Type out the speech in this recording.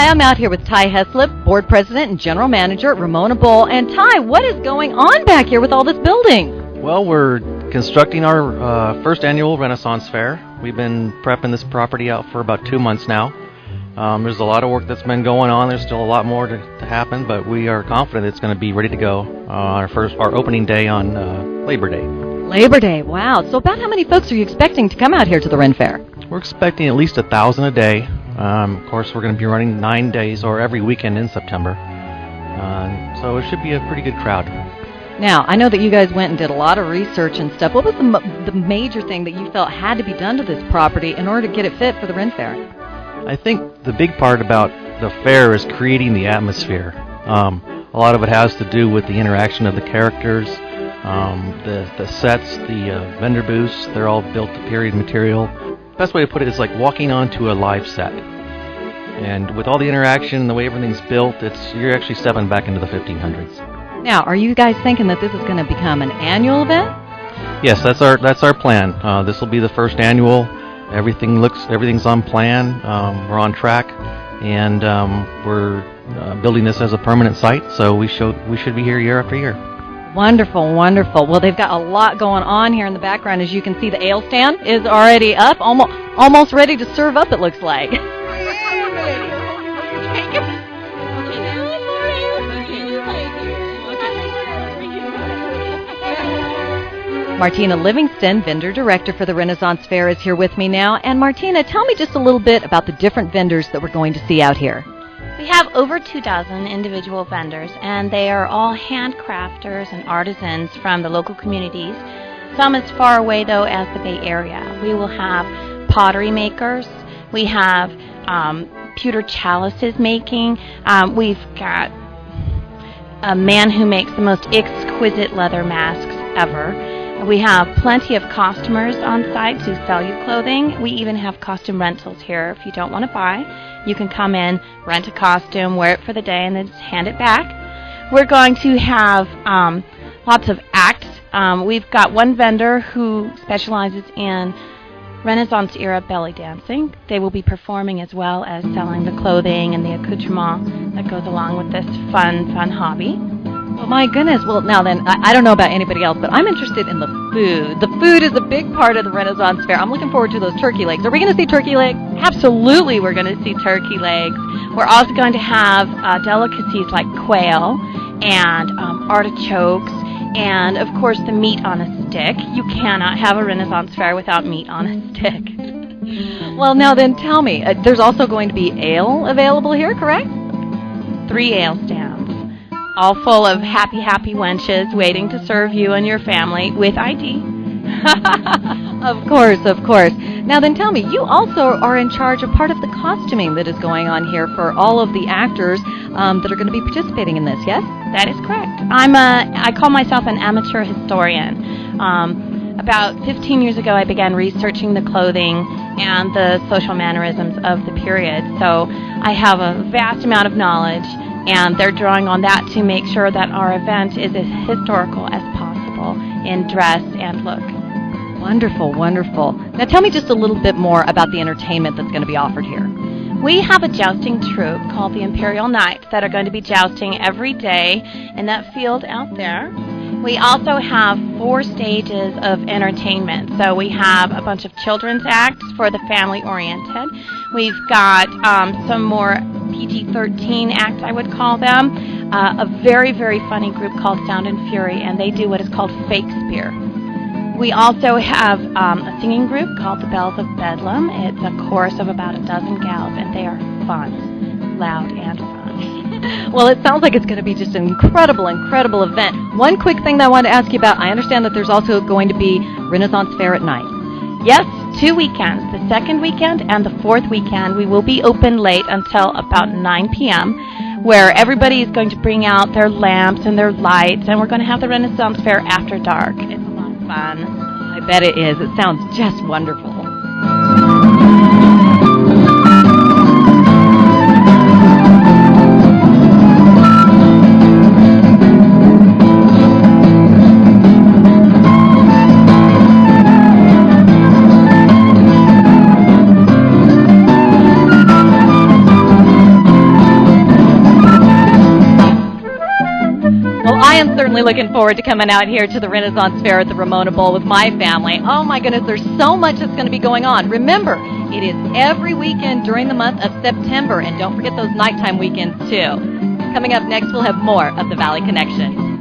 Hi, I'm out here with Ty Heslip, Board President and General Manager at Ramona Bowl. And Ty, what is going on back here with all this building? Well, we're constructing our first annual Renaissance Fair. We've been prepping this property out for about 2 months now. There's a lot of work that's been going on. There's still a lot more to happen, but we are confident it's going to be ready to go our opening day on Labor Day. Labor Day, wow. So about how many folks are you expecting to come out here to the Ren Fair? We're expecting at least 1,000 a day. Of course, we're going to be running 9 days or every weekend in September. So it should be a pretty good crowd. Now, I know that you guys went and did a lot of research and stuff. What was the major thing that you felt had to be done to this property in order to get it fit for the Ren Fair? I think the big part about the fair is creating the atmosphere. A lot of it has to do with the interaction of the characters, the sets, the vendor booths. They're all built to period material. Best way to put it is like walking onto a live set. And with all the interaction and the way everything's built, you're actually stepping back into the 1500s. Now, are you guys thinking that this is going to become an annual event? Yes, that's our plan. This will be the first annual. Everything's on plan. We're on track, and we're building this as a permanent site. So we should be here year after year. Wonderful, wonderful. Well, they've got a lot going on here in the background. As you can see, the ale stand is already up, almost ready to serve up, it looks like. Martina Livingston, vendor director for the Renaissance Fair, is here with me now. And Martina, tell me just a little bit about the different vendors that we're going to see out here. We have over 2,000 individual vendors, and they are all handcrafters and artisans from the local communities. Some as far away, though, as the Bay Area. We will have pottery makers. We have pewter chalices making. We've got a man who makes the most exquisite leather masks ever. We have plenty of costumers on site to sell you clothing. We even have costume rentals here. If you don't want to buy, you can come in, rent a costume, wear it for the day, and then just hand it back. We're going to have lots of acts. We've got one vendor who specializes in Renaissance-era belly dancing. They will be performing as well as selling the clothing and the accoutrement that goes along with this fun hobby. Oh, my goodness. Well, now then, I don't know about anybody else, but I'm interested in the food. The food is a big part of the Renaissance Fair. I'm looking forward to those turkey legs. Are we going to see turkey legs? Absolutely, we're going to see turkey legs. We're also going to have delicacies like quail and artichokes and, of course, the meat on a stick. You cannot have a Renaissance Fair without meat on a stick. Well, now then, tell me, there's also going to be ale available here, correct? 3 ale stands, all full of happy wenches waiting to serve you and your family with ID. Of course. Now then, tell me, you also are in charge of part of the costuming that is going on here for all of the actors that are going to be participating in this, yes? That is correct. I call myself an amateur historian. About 15 years ago, I began researching the clothing and the social mannerisms of the period. So I have a vast amount of knowledge, and they're drawing on that to make sure that our event is as historical as possible in dress and look. Wonderful. Now tell me just a little bit more about the entertainment that's going to be offered here. We have a jousting troupe called the Imperial Knights that are going to be jousting every day in that field out there. We also have 4 stages of entertainment. So we have a bunch of children's acts for the family-oriented. We've got some more PG-13 acts, I would call them. A very, very funny group called Sound and Fury, and they do what is called Fakespeare. We also have a singing group called the Bells of Bedlam. It's a chorus of about 12 gals, and they are fun, loud and fun. Well, it sounds like it's going to be just an incredible event. One quick thing that I wanted to ask you about, I understand that there's also going to be Renaissance Fair at night. Yes, 2 weekends, the second weekend and the 4th weekend. We will be open late until about 9 p.m., where everybody is going to bring out their lamps and their lights, and we're going to have the Renaissance Fair after dark. It's a lot of fun. I bet it is. It sounds just wonderful. I am certainly looking forward to coming out here to the Renaissance Fair at the Ramona Bowl with my family. Oh my goodness, there's so much that's going to be going on. Remember, it is every weekend during the month of September, and don't forget those nighttime weekends too. Coming up next, we'll have more of the Valley Connection.